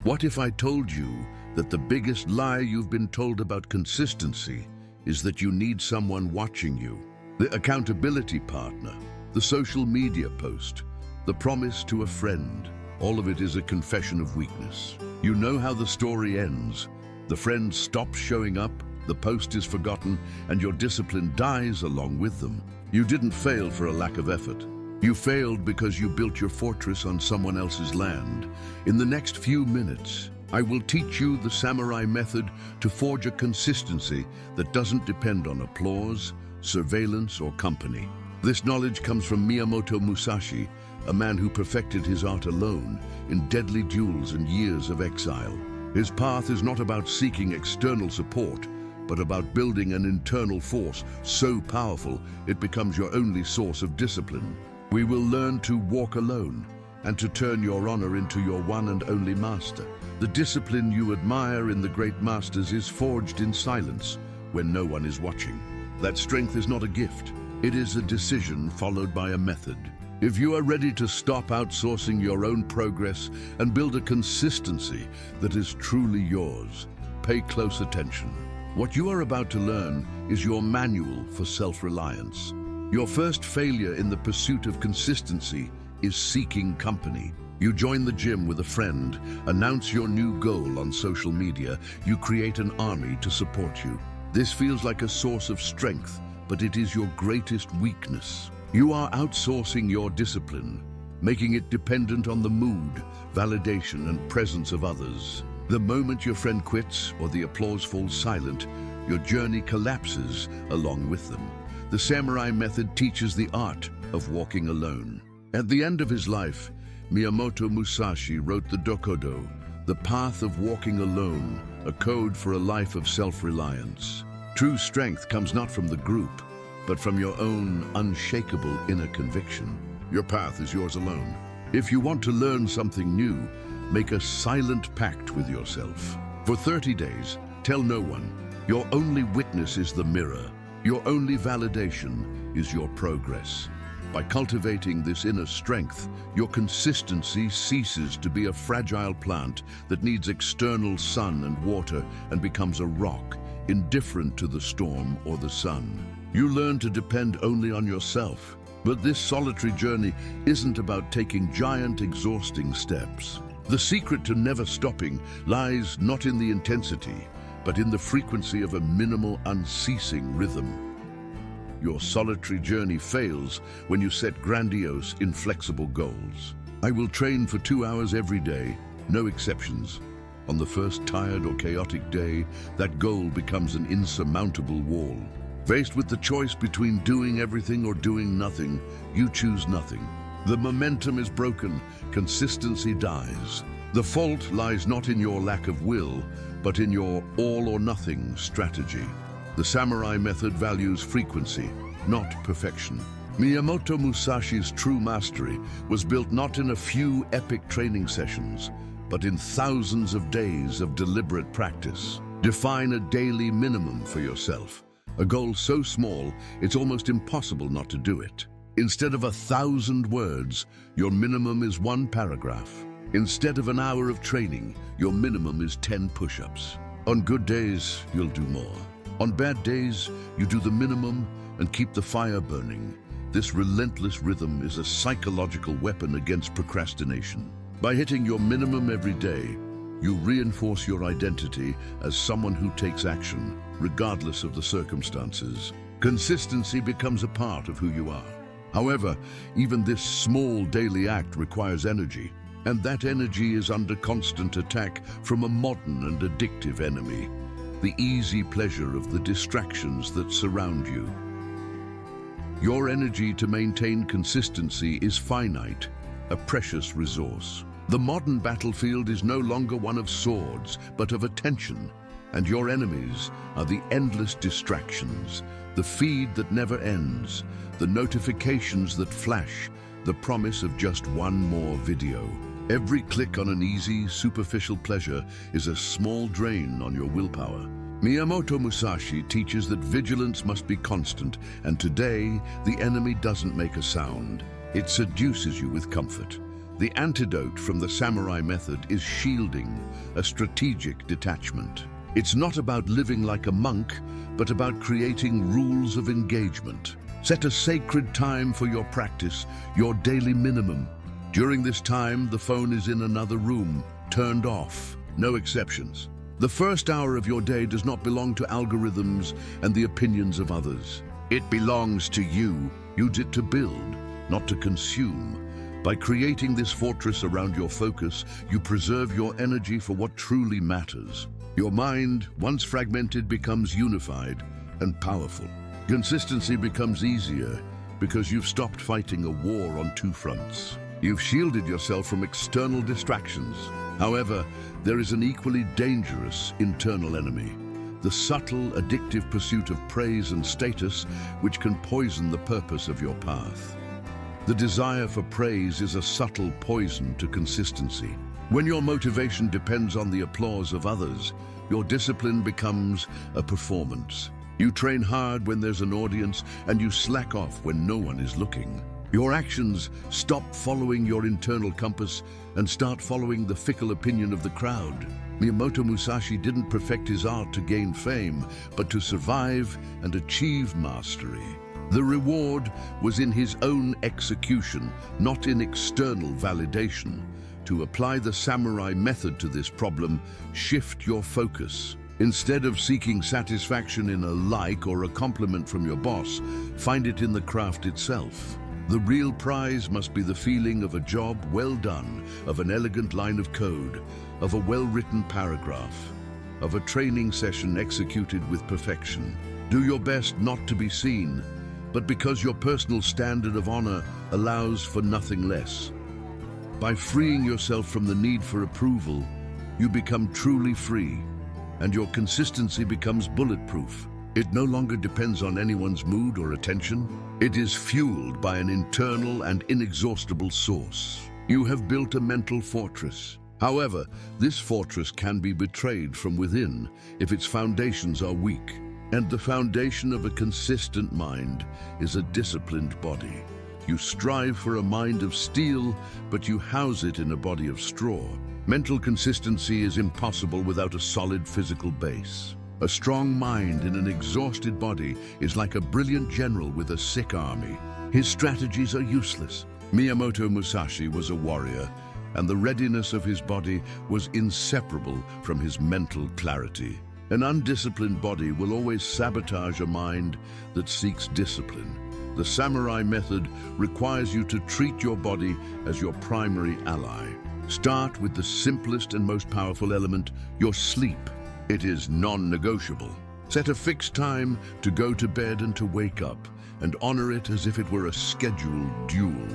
What if I told you that the biggest lie you've been told about consistency is that you need someone watching you? The accountability partner, the social media post, the promise to a friend, all of it is a confession of weakness. You know how the story ends. The friend stops showing up, the post is forgotten, and your discipline dies along with them. You didn't fail for a lack of effort. You failed because you built your fortress on someone else's land. In the next few minutes, I will teach you the samurai method to forge a consistency that doesn't depend on applause, surveillance, or company. This knowledge comes from Miyamoto Musashi, a man who perfected his art alone in deadly duels and years of exile. His path is not about seeking external support, but about building an internal force so powerful it becomes your only source of discipline. We will learn to walk alone and to turn your honor into your one and only master. The discipline you admire in the great masters is forged in silence when no one is watching. That strength is not a gift. It is a decision followed by a method. If you are ready to stop outsourcing your own progress and build a consistency that is truly yours, pay close attention. What you are about to learn is your manual for self-reliance. Your first failure in the pursuit of consistency is seeking company. You join the gym with a friend, announce your new goal on social media, you create an army to support you. This feels like a source of strength, but it is your greatest weakness. You are outsourcing your discipline, making it dependent on the mood, validation, and presence of others. The moment your friend quits or the applause falls silent, your journey collapses along with them. The samurai method teaches the art of walking alone. At the end of his life, Miyamoto Musashi wrote the Dokkōdō, the path of walking alone, a code for a life of self-reliance. True strength comes not from the group, but from your own unshakable inner conviction. Your path is yours alone. If you want to learn something new, make a silent pact with yourself. For 30 days, tell no one. Your only witness is the mirror. Your only validation is your progress. By cultivating this inner strength, your consistency ceases to be a fragile plant that needs external sun and water and becomes a rock, indifferent to the storm or the sun. You learn to depend only on yourself. But this solitary journey isn't about taking giant, exhausting steps. The secret to never stopping lies not in the intensity, but in the frequency of a minimal, unceasing rhythm. Your solitary journey fails when you set grandiose, inflexible goals. I will train for 2 hours every day, no exceptions. On the first tired or chaotic day, that goal becomes an insurmountable wall. Faced with the choice between doing everything or doing nothing, you choose nothing. The momentum is broken, consistency dies. The fault lies not in your lack of will, but in your all-or-nothing strategy. The samurai method values frequency, not perfection. Miyamoto Musashi's true mastery was built not in a few epic training sessions, but in thousands of days of deliberate practice. Define a daily minimum for yourself, a goal so small it's almost impossible not to do it. Instead of 1,000 words, your minimum is 1 paragraph. Instead of an hour of training, your minimum is 10 push-ups. On good days, you'll do more. On bad days, you do the minimum and keep the fire burning. This relentless rhythm is a psychological weapon against procrastination. By hitting your minimum every day, you reinforce your identity as someone who takes action, regardless of the circumstances. Consistency becomes a part of who you are. However, even this small daily act requires energy, and that energy is under constant attack from a modern and addictive enemy, the easy pleasure of the distractions that surround you. Your energy to maintain consistency is finite, a precious resource. The modern battlefield is no longer one of swords, but of attention, and your enemies are the endless distractions, the feed that never ends, the notifications that flash, the promise of just one more video. Every click on an easy, superficial pleasure is a small drain on your willpower. Miyamoto Musashi teaches that vigilance must be constant, and today, the enemy doesn't make a sound. It seduces you with comfort. The antidote from the samurai method is shielding, a strategic detachment. It's not about living like a monk, but about creating rules of engagement. Set a sacred time for your practice, your daily minimum. During this time, the phone is in another room, turned off, no exceptions. The first hour of your day does not belong to algorithms and the opinions of others. It belongs to you. Use it to build, not to consume. By creating this fortress around your focus, you preserve your energy for what truly matters. Your mind, once fragmented, becomes unified and powerful. Consistency becomes easier because you've stopped fighting a war on two fronts. You've shielded yourself from external distractions. However, there is an equally dangerous internal enemy, the subtle, addictive pursuit of praise and status, which can poison the purpose of your path. The desire for praise is a subtle poison to consistency. When your motivation depends on the applause of others, your discipline becomes a performance. You train hard when there's an audience, and you slack off when no one is looking. Your actions stop following your internal compass and start following the fickle opinion of the crowd. Miyamoto Musashi didn't perfect his art to gain fame, but to survive and achieve mastery. The reward was in his own execution, not in external validation. To apply the samurai method to this problem, shift your focus. Instead of seeking satisfaction in a like or a compliment from your boss, find it in the craft itself. The real prize must be the feeling of a job well done, of an elegant line of code, of a well-written paragraph, of a training session executed with perfection. Do your best not to be seen, but because your personal standard of honor allows for nothing less. By freeing yourself from the need for approval, you become truly free, and your consistency becomes bulletproof. It no longer depends on anyone's mood or attention. It is fueled by an internal and inexhaustible source. You have built a mental fortress. However, this fortress can be betrayed from within if its foundations are weak. And the foundation of a consistent mind is a disciplined body. You strive for a mind of steel, but you house it in a body of straw. Mental consistency is impossible without a solid physical base. A strong mind in an exhausted body is like a brilliant general with a sick army. His strategies are useless. Miyamoto Musashi was a warrior, and the readiness of his body was inseparable from his mental clarity. An undisciplined body will always sabotage a mind that seeks discipline. The samurai method requires you to treat your body as your primary ally. Start with the simplest and most powerful element, your sleep. It is non-negotiable. Set a fixed time to go to bed and to wake up, and honor it as if it were a scheduled duel.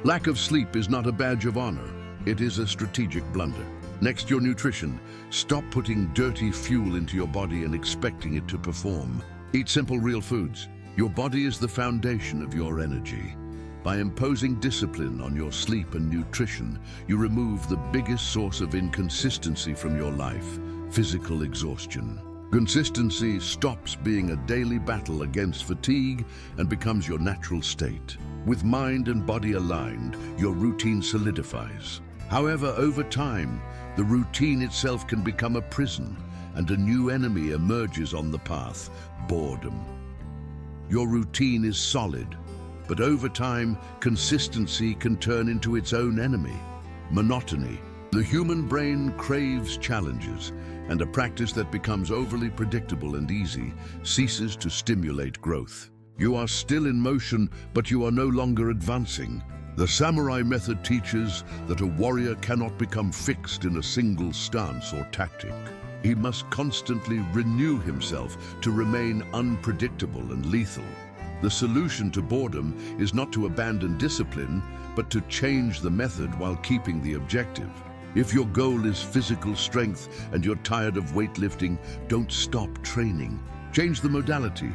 Lack of sleep is not a badge of honor. It is a strategic blunder. Next, your nutrition. Stop putting dirty fuel into your body and expecting it to perform. Eat simple, real foods. Your body is the foundation of your energy. By imposing discipline on your sleep and nutrition, you remove the biggest source of inconsistency from your life: physical exhaustion. Consistency stops being a daily battle against fatigue and becomes your natural state. With mind and body aligned, your routine solidifies. However, over time, the routine itself can become a prison, and a new enemy emerges on the path: boredom. Your routine is solid, but over time, consistency can turn into its own enemy: monotony. The human brain craves challenges, and a practice that becomes overly predictable and easy ceases to stimulate growth. You are still in motion, but you are no longer advancing. The samurai method teaches that a warrior cannot become fixed in a single stance or tactic. He must constantly renew himself to remain unpredictable and lethal. The solution to boredom is not to abandon discipline, but to change the method while keeping the objective. If your goal is physical strength and you're tired of weightlifting, don't stop training. Change the modality.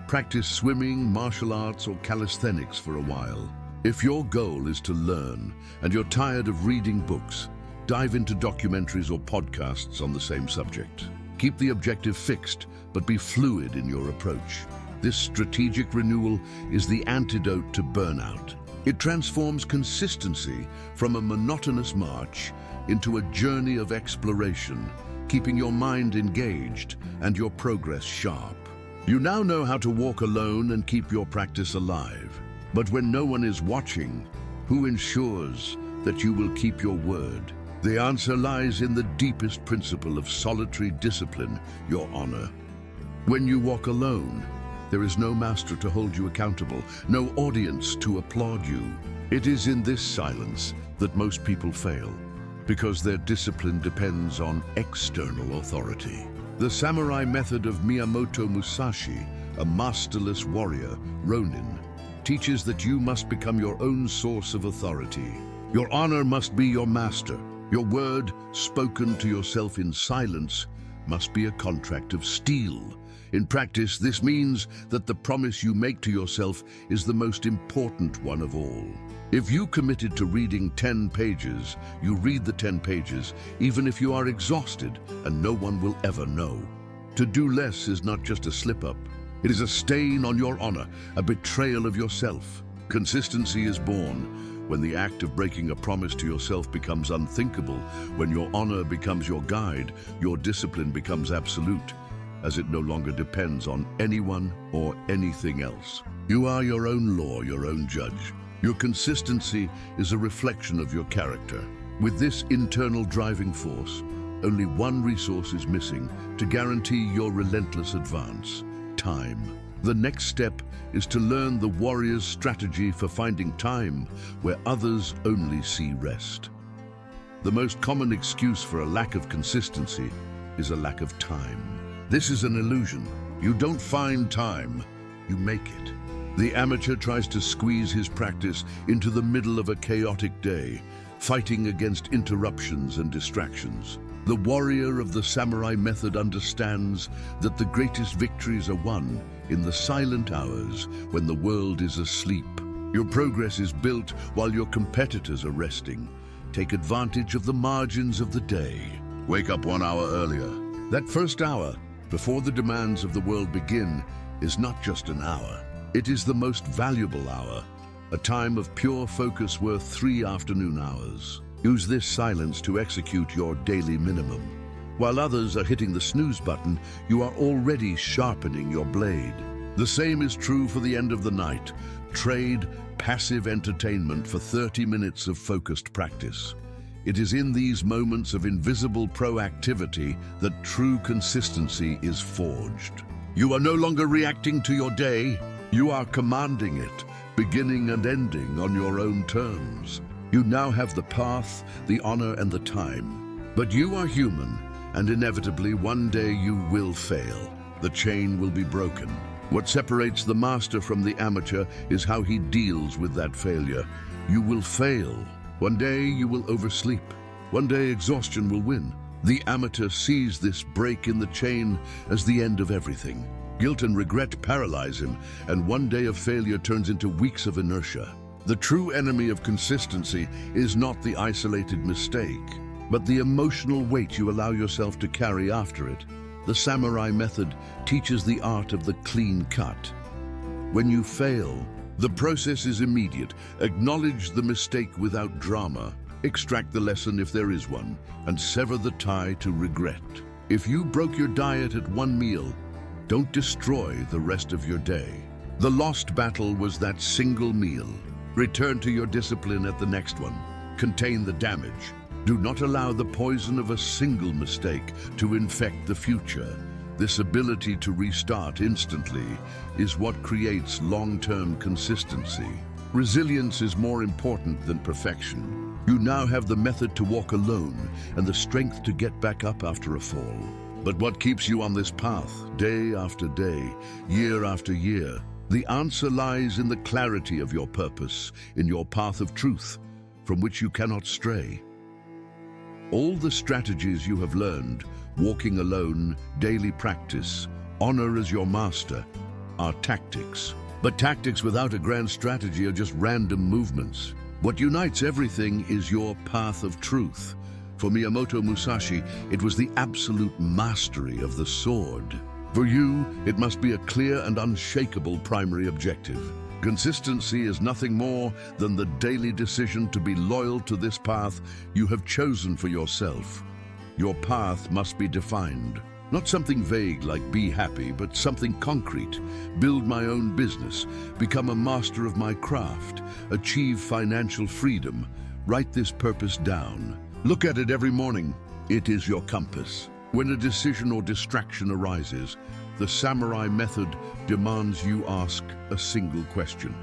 Practice swimming, martial arts, or calisthenics for a while. If your goal is to learn and you're tired of reading books, dive into documentaries or podcasts on the same subject. Keep the objective fixed, but be fluid in your approach. This strategic renewal is the antidote to burnout. It transforms consistency from a monotonous march into a journey of exploration, keeping your mind engaged and your progress sharp. You now know how to walk alone and keep your practice alive. But when no one is watching, who ensures that you will keep your word? The answer lies in the deepest principle of solitary discipline, your honor. When you walk alone, there is no master to hold you accountable, no audience to applaud you. It is in this silence that most people fail, because their discipline depends on external authority. The samurai method of Miyamoto Musashi, a masterless warrior, Ronin, teaches that you must become your own source of authority. Your honor must be your master. Your word, spoken to yourself in silence, must be a contract of steel. In practice, this means that the promise you make to yourself is the most important one of all. If you committed to reading 10 pages, you read the 10 pages, even if you are exhausted, and no one will ever know. To do less is not just a slip-up. It is a stain on your honor, a betrayal of yourself. Consistency is born when the act of breaking a promise to yourself becomes unthinkable, when your honor becomes your guide, your discipline becomes absolute, as it no longer depends on anyone or anything else. You are your own law, your own judge. Your consistency is a reflection of your character. With this internal driving force, only one resource is missing to guarantee your relentless advance: time. The next step is to learn the warrior's strategy for finding time where others only see rest. The most common excuse for a lack of consistency is a lack of time. This is an illusion. You don't find time, you make it. The amateur tries to squeeze his practice into the middle of a chaotic day, fighting against interruptions and distractions. The warrior of the samurai method understands that the greatest victories are won in the silent hours when the world is asleep. Your progress is built while your competitors are resting. Take advantage of the margins of the day. Wake up 1 hour earlier. That first hour, before the demands of the world begin, is not just an hour. It is the most valuable hour, a time of pure focus worth 3 afternoon hours. Use this silence to execute your daily minimum. While others are hitting the snooze button, you are already sharpening your blade. The same is true for the end of the night. Trade passive entertainment for 30 minutes of focused practice. It is in these moments of invisible proactivity that true consistency is forged. You are no longer reacting to your day, you are commanding it, beginning and ending on your own terms. You now have the path, the honor, and the time. But you are human, and inevitably one day you will fail. The chain will be broken. What separates the master from the amateur is how he deals with that failure. You will fail. One day you will oversleep. One day exhaustion will win. The amateur sees this break in the chain as the end of everything. Guilt and regret paralyze him, and one day of failure turns into weeks of inertia. The true enemy of consistency is not the isolated mistake, but the emotional weight you allow yourself to carry after it. The samurai method teaches the art of the clean cut. When you fail, the process is immediate. Acknowledge the mistake without drama. Extract the lesson if there is one, and sever the tie to regret. If you broke your diet at one meal, don't destroy the rest of your day. The lost battle was that single meal. Return to your discipline at the next one. Contain the damage. Do not allow the poison of a single mistake to infect the future. This ability to restart instantly is what creates long-term consistency. Resilience is more important than perfection. You now have the method to walk alone and the strength to get back up after a fall. But what keeps you on this path, day after day, year after year? The answer lies in the clarity of your purpose, in your path of truth, from which you cannot stray. All the strategies you have learned, walking alone, daily practice, honor as your master, are tactics. But tactics without a grand strategy are just random movements. What unites everything is your path of truth. For Miyamoto Musashi, it was the absolute mastery of the sword. For you, it must be a clear and unshakable primary objective. Consistency is nothing more than the daily decision to be loyal to this path you have chosen for yourself. Your path must be defined. Not something vague like be happy, but something concrete. Build my own business, become a master of my craft, achieve financial freedom. Write this purpose down. Look at it every morning. It is your compass. When a decision or distraction arises, the samurai method demands you ask a single question.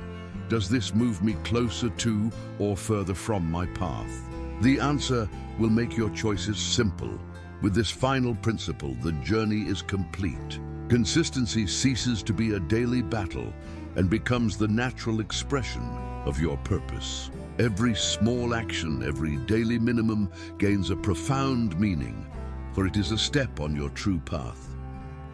Does this move me closer to or further from my path? The answer will make your choices simple. With this final principle, the journey is complete. Consistency ceases to be a daily battle and becomes the natural expression of your purpose. Every small action, every daily minimum gains a profound meaning, for it is a step on your true path.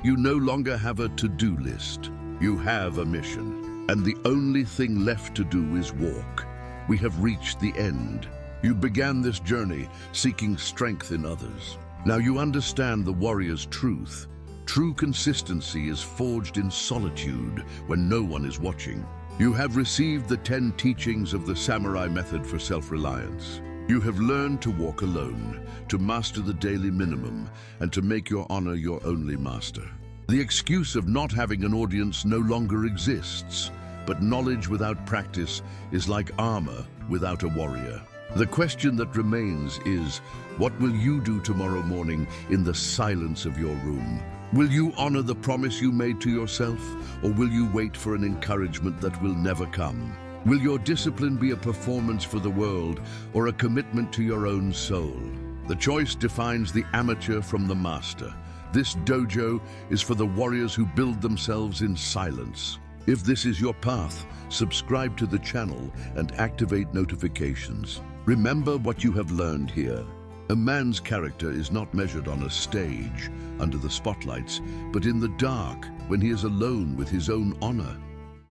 You no longer have a to-do list. You have a mission, and the only thing left to do is walk. We have reached the end. You began this journey seeking strength in others. Now you understand the warrior's truth. True consistency is forged in solitude when no one is watching. You have received the 10 teachings of the samurai method for self-reliance. You have learned to walk alone, to master the daily minimum, and to make your honor your only master. The excuse of not having an audience no longer exists, but knowledge without practice is like armor without a warrior. The question that remains is, what will you do tomorrow morning in the silence of your room? Will you honor the promise you made to yourself, or will you wait for an encouragement that will never come? Will your discipline be a performance for the world or a commitment to your own soul? The choice defines the amateur from the master. This dojo is for the warriors who build themselves in silence. If this is your path, subscribe to the channel and activate notifications. Remember what you have learned here. A man's character is not measured on a stage, under the spotlights, but in the dark, when he is alone with his own honor.